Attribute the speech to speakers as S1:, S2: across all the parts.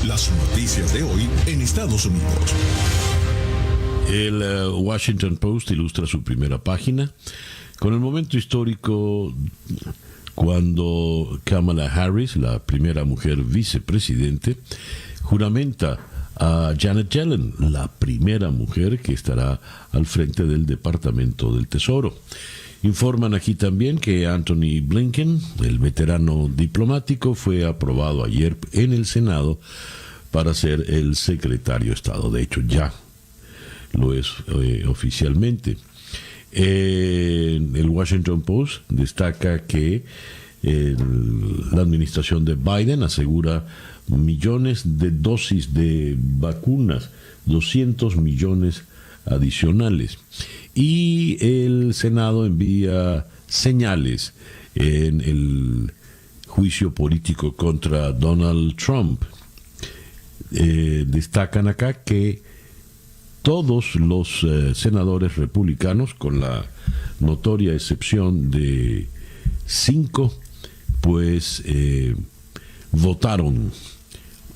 S1: Las noticias de hoy en Estados Unidos.
S2: El Washington Post ilustra su primera página con el momento histórico cuando Kamala Harris, la primera mujer vicepresidente, juramenta a Janet Yellen, la primera mujer que estará al frente del Departamento del Tesoro. Informan aquí también que Anthony Blinken, el veterano diplomático, fue aprobado ayer en el Senado para ser el secretario de Estado. De hecho, ya lo es oficialmente. El Washington Post destaca que la administración de Biden asegura millones de dosis de vacunas, 200 millones adicionales. Y el Senado envía señales en el juicio político contra Donald Trump. Destacan acá que todos los senadores republicanos, con la notoria excepción de 5, pues votaron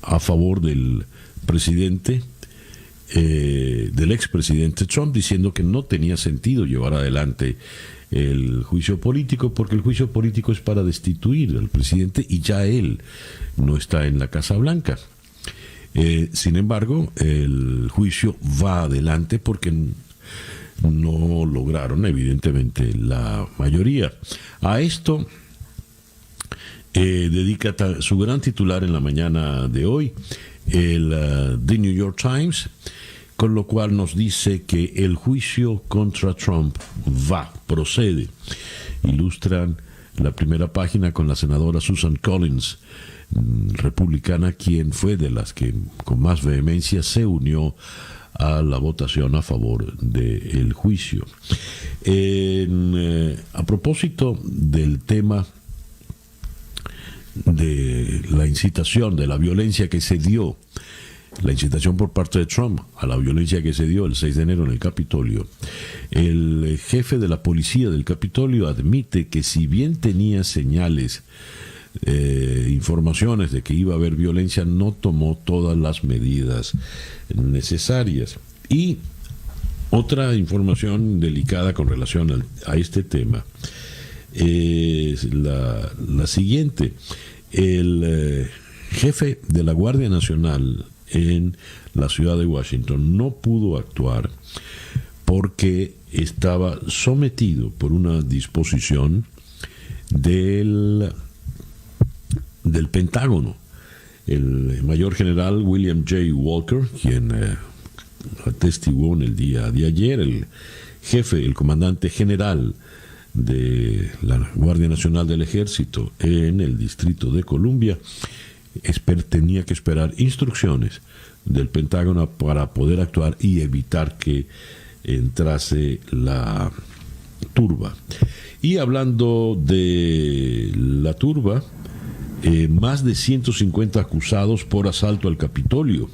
S2: a favor del presidente, del expresidente Trump, diciendo que no tenía sentido llevar adelante el juicio político, porque el juicio político es para destituir al presidente y ya él no está en la Casa Blanca. Sin embargo, el juicio va adelante porque no lograron, evidentemente, la mayoría. A esto dedica su gran titular en la mañana de hoy, el The New York Times, con lo cual nos dice que el juicio contra Trump procede. Ilustran la primera página con la senadora Susan Collins, republicana, quien fue de las que con más vehemencia se unió a la votación a favor del juicio. A propósito del tema de la incitación, de la violencia que se dio, la incitación por parte de Trump a la violencia que se dio el 6 de enero en el Capitolio, el jefe de la policía del Capitolio admite que si bien tenía señales, informaciones de que iba a haber violencia, no tomó todas las medidas necesarias. Y otra información delicada con relación a este tema es la siguiente. El jefe de la Guardia Nacional en la ciudad de Washington no pudo actuar porque estaba sometido por una disposición del Pentágono. El mayor general William J. Walker, quien atestiguó en el día de ayer, el jefe, el comandante general de la Guardia Nacional del Ejército en el Distrito de Columbia, tenía que esperar instrucciones del Pentágono para poder actuar y evitar que entrase la turba. Y hablando de la turba, más de 150 acusados por asalto al Capitolio.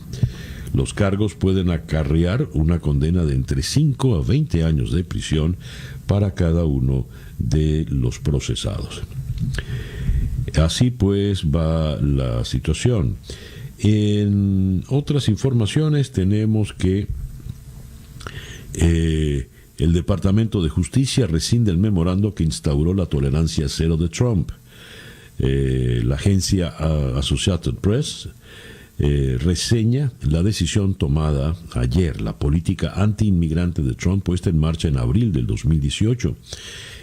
S2: Los cargos pueden acarrear una condena de entre 5 a 20 años de prisión para cada uno de los procesados. Así pues va la situación. En otras informaciones tenemos que el Departamento de Justicia rescinde el memorando que instauró la tolerancia cero de Trump. La agencia Associated Press reseña la decisión tomada ayer, la política anti-inmigrante de Trump puesta en marcha en abril del 2018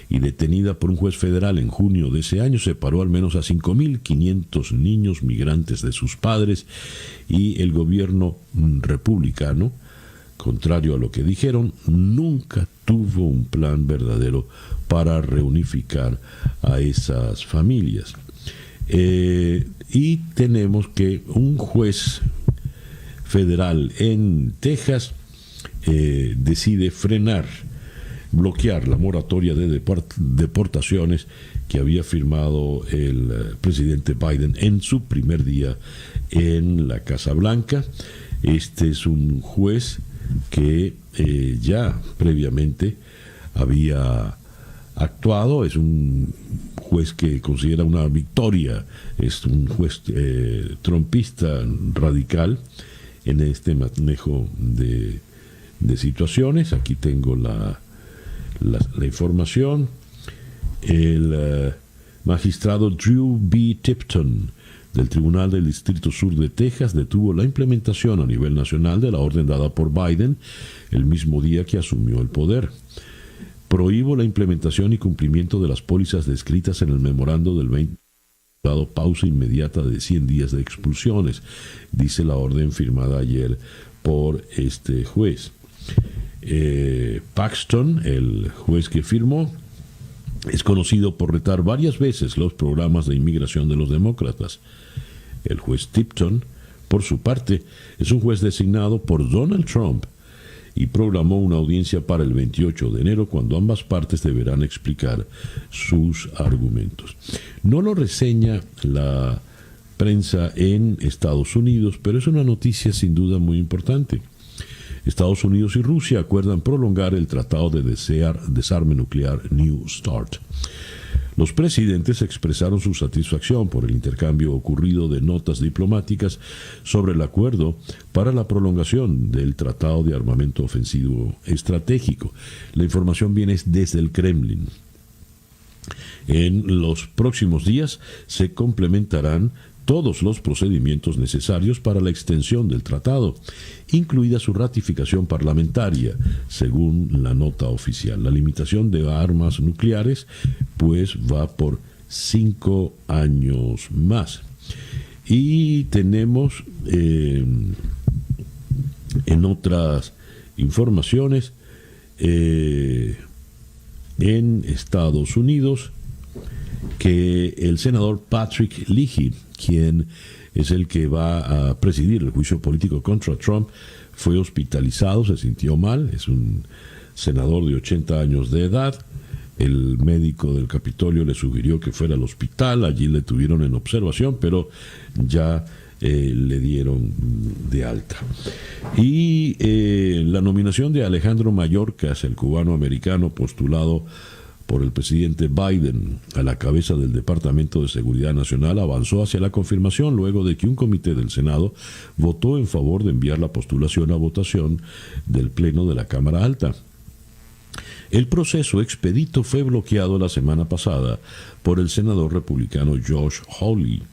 S2: y detenida por un juez federal en junio de ese año, separó al menos a 5.500 niños migrantes de sus padres, y el gobierno republicano, contrario a lo que dijeron, nunca tuvo un plan verdadero para reunificar a esas familias. Y tenemos que un juez federal en Texas decide bloquear la moratoria de deportaciones que había firmado el presidente Biden en su primer día en la Casa Blanca. Este es un juez que ya previamente había actuado. Es un juez que considera una victoria, es un juez trumpista radical en este manejo de situaciones. Aquí tengo la información. El magistrado Drew B. Tipton del Tribunal del Distrito Sur de Texas detuvo la implementación a nivel nacional de la orden dada por Biden el mismo día que asumió el poder. Prohíbo la implementación y cumplimiento de las pólizas descritas en el memorando del 20 dado pausa inmediata de 100 días de expulsiones, dice la orden firmada ayer por este juez. Paxton, el juez que firmó, es conocido por retar varias veces los programas de inmigración de los demócratas. El juez Tipton, por su parte, es un juez designado por Donald Trump y programó una audiencia para el 28 de enero, cuando ambas partes deberán explicar sus argumentos. No lo reseña la prensa en Estados Unidos, pero es una noticia sin duda muy importante. Estados Unidos y Rusia acuerdan prolongar el tratado de desarme nuclear New START. Los presidentes expresaron su satisfacción por el intercambio ocurrido de notas diplomáticas sobre el acuerdo para la prolongación del Tratado de Armamento Ofensivo Estratégico. La información viene desde el Kremlin. En los próximos días se complementarán todos los procedimientos necesarios para la extensión del tratado, incluida su ratificación parlamentaria, según la nota oficial. La limitación de armas nucleares, pues, va por 5 años más. Y tenemos en otras informaciones, en Estados Unidos, que el senador Patrick Leahy, quien es el que va a presidir el juicio político contra Trump, fue hospitalizado, se sintió mal. Es un senador de 80 años de edad. El médico del Capitolio le sugirió que fuera al hospital. Allí le tuvieron en observación, pero ya le dieron de alta. Y la nominación de Alejandro Mayorkas, el cubano-americano postulado por el presidente Biden a la cabeza del Departamento de Seguridad Nacional, avanzó hacia la confirmación luego de que un comité del Senado votó en favor de enviar la postulación a votación del Pleno de la Cámara Alta. El proceso expedito fue bloqueado la semana pasada por el senador republicano Josh Hawley.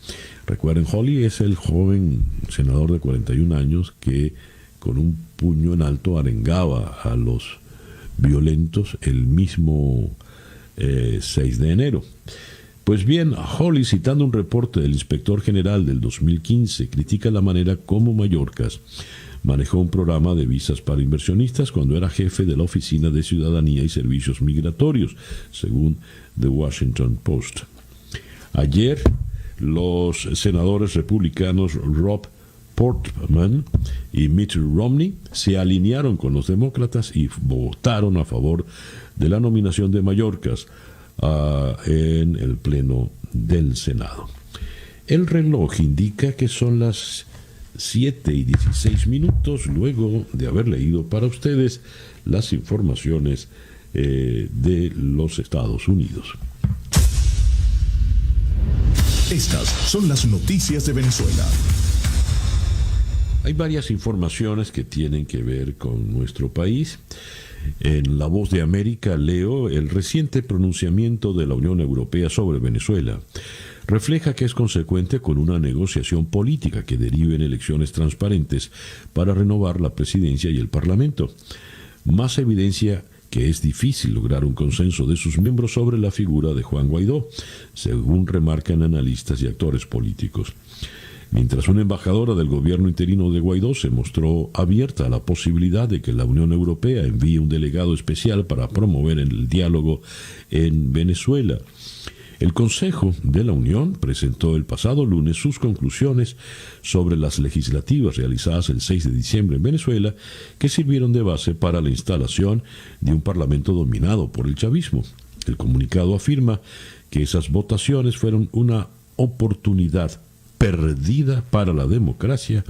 S2: Recuerden, Hawley es el joven senador de 41 años que con un puño en alto arengaba a los violentos el mismo 6 de enero. Pues bien, Hawley, citando un reporte del inspector general del 2015, critica la manera como Mayorkas manejó un programa de visas para inversionistas cuando era jefe de la Oficina de Ciudadanía y Servicios Migratorios, según The Washington Post. Ayer, los senadores republicanos Rob Portman y Mitt Romney se alinearon con los demócratas y votaron a favor de la nominación de Mayorkas en el Pleno del Senado. El reloj indica que son las 7:16, luego de haber leído para ustedes las informaciones de los Estados Unidos.
S1: Estas son las noticias de Venezuela.
S2: Hay varias informaciones que tienen que ver con nuestro país. En La Voz de América leo: el reciente pronunciamiento de la Unión Europea sobre Venezuela refleja que es consecuente con una negociación política que derive en elecciones transparentes para renovar la presidencia y el Parlamento. Más evidencia que es difícil lograr un consenso de sus miembros sobre la figura de Juan Guaidó, según remarcan analistas y actores políticos. Mientras una embajadora del gobierno interino de Guaidó se mostró abierta a la posibilidad de que la Unión Europea envíe un delegado especial para promover el diálogo en Venezuela, el Consejo de la Unión presentó el pasado lunes sus conclusiones sobre las legislativas realizadas el 6 de diciembre en Venezuela, que sirvieron de base para la instalación de un parlamento dominado por el chavismo. El comunicado afirma que esas votaciones fueron una oportunidad perdida para la democracia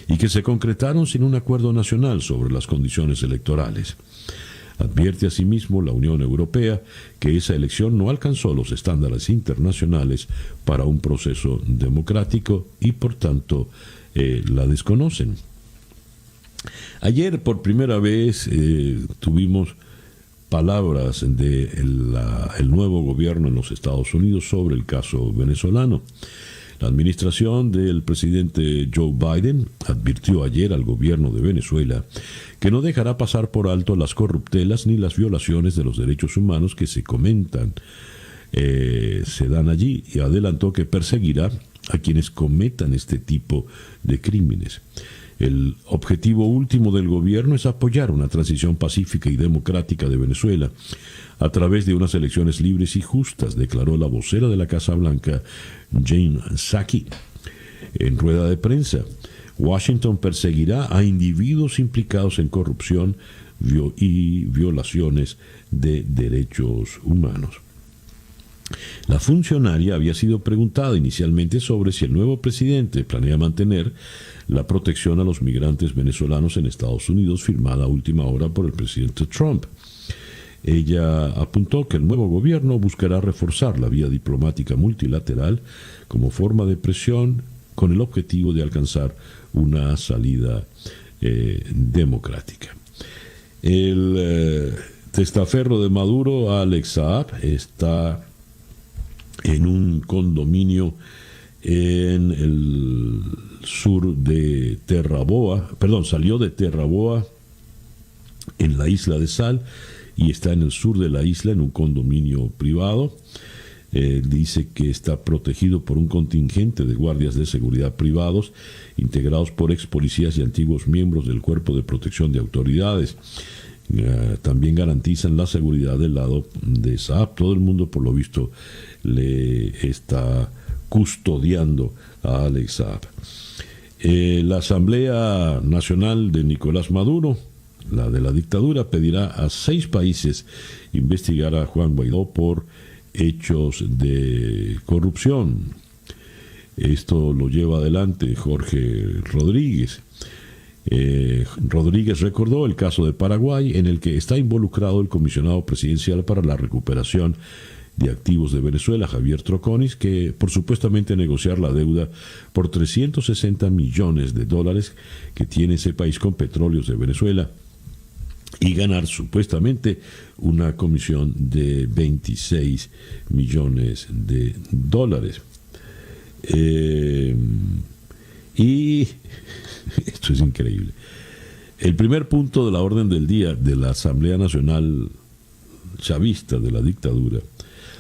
S2: y que se concretaron sin un acuerdo nacional sobre las condiciones electorales. Advierte asimismo la Unión Europea que esa elección no alcanzó los estándares internacionales para un proceso democrático y por tanto la desconocen. Ayer por primera vez tuvimos palabras del nuevo gobierno en los Estados Unidos sobre el caso venezolano. La administración del presidente Joe Biden advirtió ayer al gobierno de Venezuela que no dejará pasar por alto las corruptelas ni las violaciones de los derechos humanos que se comentan se dan allí, y adelantó que perseguirá a quienes cometan este tipo de crímenes. El objetivo último del gobierno es apoyar una transición pacífica y democrática de Venezuela a través de unas elecciones libres y justas, declaró la vocera de la Casa Blanca, Jen Psaki, en rueda de prensa. Washington perseguirá a individuos implicados en corrupción y violaciones de derechos humanos. La funcionaria había sido preguntada inicialmente sobre si el nuevo presidente planea mantener la protección a los migrantes venezolanos en Estados Unidos, firmada a última hora por el presidente Trump. Ella apuntó que el nuevo gobierno buscará reforzar la vía diplomática multilateral como forma de presión con el objetivo de alcanzar una salida democrática. El testaferro de Maduro, Alex Saab, está en un condominio en el sur de salió de Terraboa en la isla de Sal y está en el sur de la isla en un condominio privado. Dice que está protegido por un contingente de guardias de seguridad privados integrados por ex policías y antiguos miembros del Cuerpo de Protección de Autoridades. También garantizan la seguridad del lado de Saab. Todo el mundo, por lo visto, le está custodiando a Alex Saab. La Asamblea Nacional de Nicolás Maduro, la de la dictadura, pedirá a 6 países investigar a Juan Guaidó por hechos de corrupción. Esto lo lleva adelante Jorge Rodríguez. Rodríguez recordó el caso de Paraguay, en el que está involucrado el comisionado presidencial para la recuperación de activos de Venezuela, Javier Troconis, que por supuestamente negociar la deuda por $360 millones que tiene ese país con petróleos de Venezuela y ganar supuestamente una comisión de $26 millones. Y esto es increíble. El primer punto de la orden del día de la Asamblea Nacional Chavista de la dictadura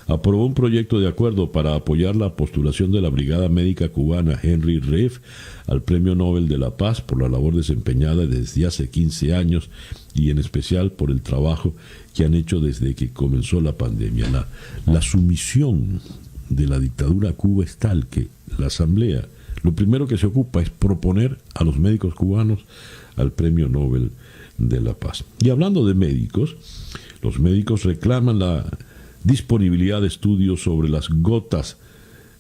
S2: aprobó un proyecto de acuerdo para apoyar la postulación de la Brigada Médica Cubana Henry Reif al Premio Nobel de la Paz por la labor desempeñada desde hace 15 años y en especial por el trabajo que han hecho desde que comenzó la pandemia. La sumisión de la dictadura a Cuba es tal que la Asamblea lo primero que se ocupa es proponer a los médicos cubanos al Premio Nobel de la Paz. Y hablando de médicos, los médicos reclaman la disponibilidad de estudios sobre las gotas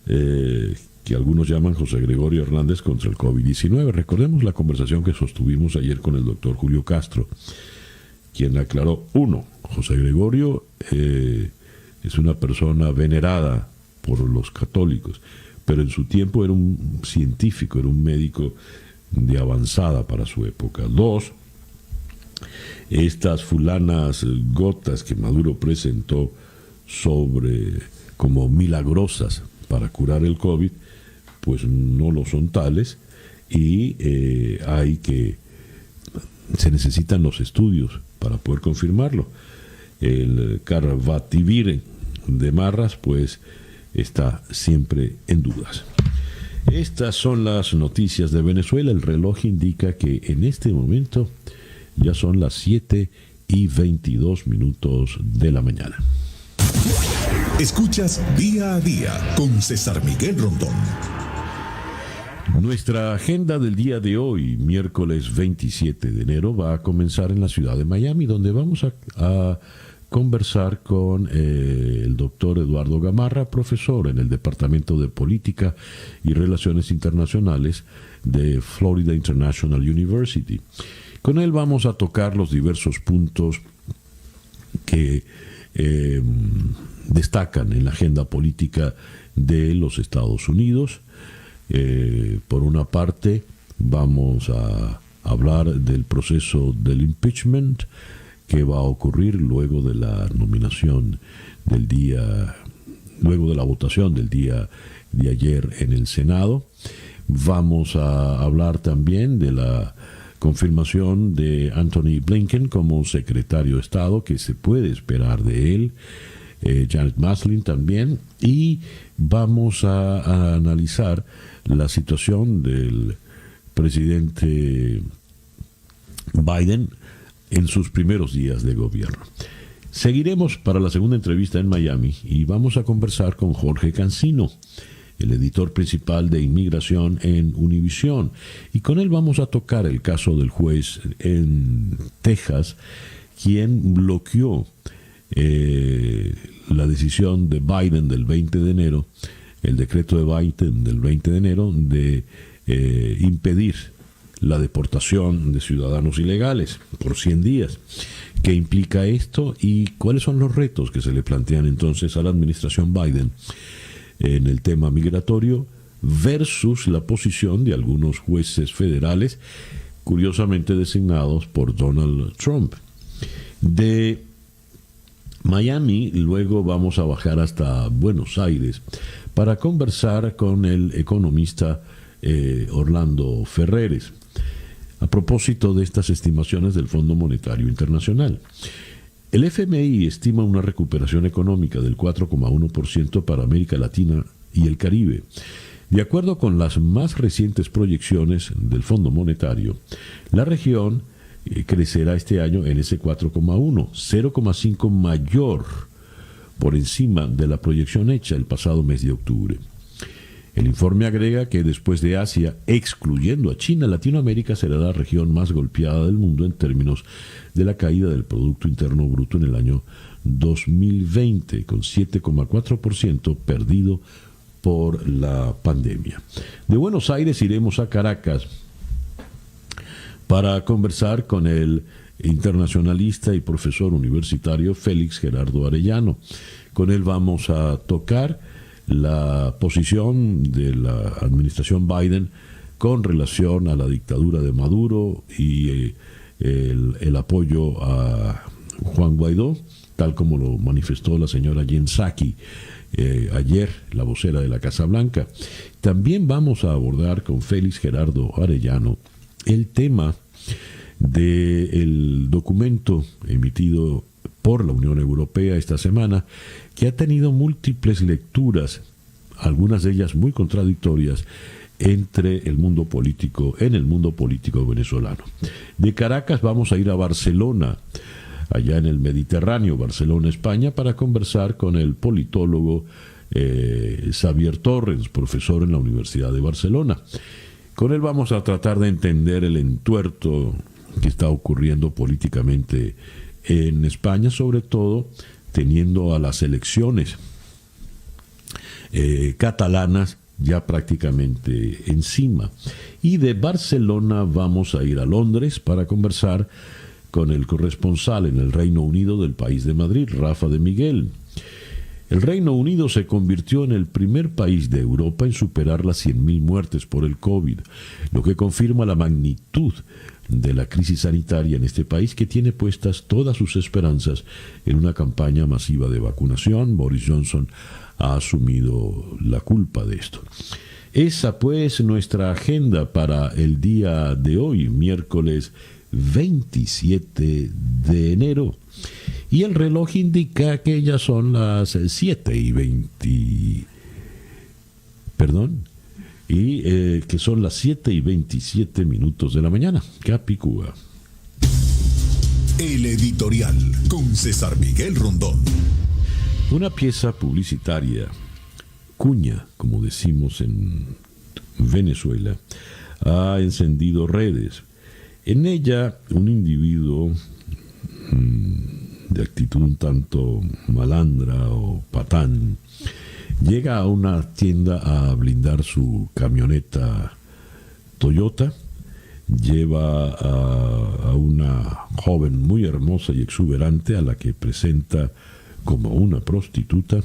S2: que algunos llaman José Gregorio Hernández contra el COVID-19. Recordemos la conversación que sostuvimos ayer con el doctor Julio Castro, quien aclaró, José Gregorio es una persona venerada por los católicos, pero en su tiempo era un científico, era un médico de avanzada para su época. 2, estas fulanas gotas que Maduro presentó como milagrosas para curar el COVID, pues no lo son tales, y se necesitan los estudios para poder confirmarlo. El Carbativir de Marras, pues está siempre en dudas. Estas son las noticias de Venezuela. El reloj indica que en este momento ya son las 7:22 de la mañana.
S1: Escuchas Día a Día con César Miguel Rondón.
S2: Nuestra agenda del día de hoy, miércoles 27 de enero, va a comenzar en la ciudad de Miami, donde vamos a conversar con el doctor Eduardo Gamarra, profesor en el Departamento de Política y Relaciones Internacionales de Florida International University. Con él vamos a tocar los diversos puntos que destacan en la agenda política de los Estados Unidos. Por una parte, vamos a hablar del proceso del impeachment que va a ocurrir luego de la nominación del día, luego de la votación del día de ayer en el Senado. Vamos a hablar también de la confirmación de Anthony Blinken como secretario de Estado, que se puede esperar de él, Janet Maslin también, y vamos a analizar la situación del presidente Biden en sus primeros días de gobierno. Seguiremos para la segunda entrevista en Miami y vamos a conversar con Jorge Cancino, el editor principal de inmigración en Univisión, y con él vamos a tocar el caso del juez en Texas, quien bloqueó la decisión de Biden del 20 de enero, el decreto de Biden del 20 de enero de impedir la deportación de ciudadanos ilegales por 100 días. ¿Qué implica esto y cuáles son los retos que se le plantean entonces a la administración Biden en el tema migratorio versus la posición de algunos jueces federales, curiosamente designados por Donald Trump? De Miami luego vamos a bajar hasta Buenos Aires para conversar con el economista Orlando Ferreres a propósito de estas estimaciones del Fondo Monetario Internacional. El FMI estima una recuperación económica del 4,1% para América Latina y el Caribe. De acuerdo con las más recientes proyecciones del Fondo Monetario, la región crecerá este año en ese 4,1, 0,5 mayor por encima de la proyección hecha el pasado mes de octubre. El informe agrega que después de Asia, excluyendo a China, Latinoamérica será la región más golpeada del mundo en términos de la caída del Producto Interno Bruto en el año 2020, con 7,4% perdido por la pandemia. De Buenos Aires iremos a Caracas para conversar con el internacionalista y profesor universitario Félix Gerardo Arellano. Con él vamos a tocar la posición de la administración Biden con relación a la dictadura de Maduro y el apoyo a Juan Guaidó, tal como lo manifestó la señora Jen Psaki ayer, la vocera de la Casa Blanca. También vamos a abordar con Félix Gerardo Arellano el tema del documento emitido por la Unión Europea esta semana, que ha tenido múltiples lecturas, algunas de ellas muy contradictorias, en el mundo político venezolano. De Caracas vamos a ir a Barcelona, allá en el Mediterráneo, Barcelona, España, para conversar con el politólogo Xavier Torrens, profesor en la Universidad de Barcelona. Con él vamos a tratar de entender el entuerto que está ocurriendo políticamente en España, sobre todo teniendo a las elecciones catalanas ya prácticamente encima. Y de Barcelona vamos a ir a Londres para conversar con el corresponsal en el Reino Unido del país de Madrid, Rafa de Miguel. El Reino Unido se convirtió en el primer país de Europa en superar las 100.000 muertes por el COVID, lo que confirma la magnitud de la crisis sanitaria en este país, que tiene puestas todas sus esperanzas en una campaña masiva de vacunación. Boris Johnson ha asumido la culpa de esto. Esa pues nuestra agenda para el día de hoy, miércoles 27 de enero. Y el reloj indica que ya son las 7:20. Que son las 7:27 de la mañana. Capicúa.
S1: El editorial con César Miguel Rondón.
S2: Una pieza publicitaria, cuña, como decimos en Venezuela, ha encendido redes. En ella, un individuo de actitud un tanto malandra o patán llega a una tienda a blindar su camioneta Toyota lleva a una joven muy hermosa y exuberante a la que presenta como una prostituta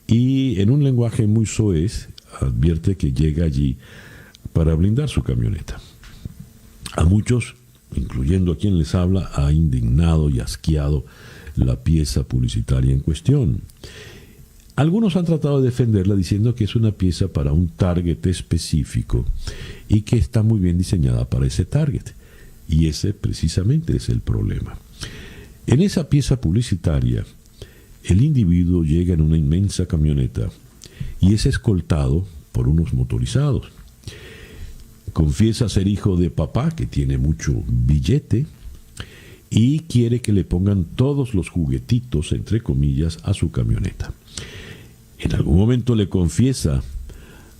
S2: y en un lenguaje muy soez advierte que llega allí para blindar su camioneta. A muchos, incluyendo a quien les habla, ha indignado y asqueado la pieza publicitaria en cuestión. Algunos han tratado de defenderla diciendo que es una pieza para un target específico y que está muy bien diseñada para ese target. Y ese precisamente es el problema. En esa pieza publicitaria, el individuo llega en una inmensa camioneta y es escoltado por unos motorizados. Confiesa ser hijo de papá, que tiene mucho billete, y quiere que le pongan todos los juguetitos, entre comillas, a su camioneta. En algún momento le confiesa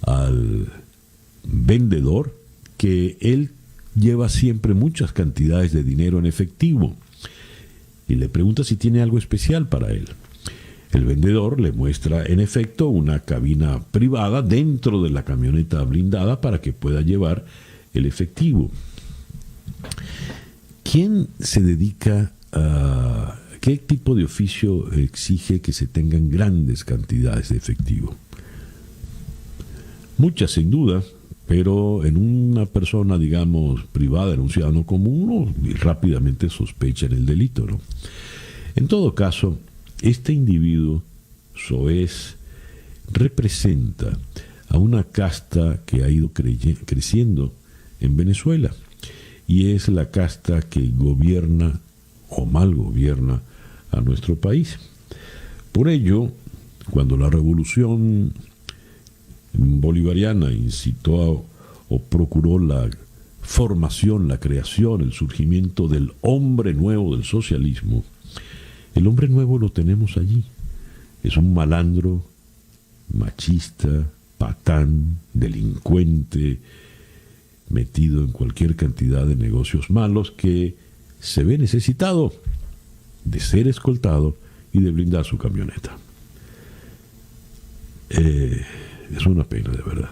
S2: al vendedor que él lleva siempre muchas cantidades de dinero en efectivo y le pregunta si tiene algo especial para él. El vendedor le muestra en efecto una cabina privada dentro de la camioneta blindada para que pueda llevar el efectivo. ¿Quién se dedica a qué tipo de oficio exige que se tengan grandes cantidades de efectivo? Muchas sin duda, pero en una persona, digamos, privada, en un ciudadano común, uno rápidamente sospecha en el delito, ¿no? En todo caso, este individuo soez representa a una casta que ha ido creciendo en Venezuela y es la casta que gobierna o mal gobierna a nuestro país. Por ello, cuando la revolución bolivariana incitó o procuró la formación, la creación, el surgimiento del hombre nuevo del socialismo, el hombre nuevo lo tenemos allí. Es un malandro, machista, patán, delincuente, metido en cualquier cantidad de negocios malos que se ve necesitado de ser escoltado y de blindar su camioneta. Es una pena, de verdad.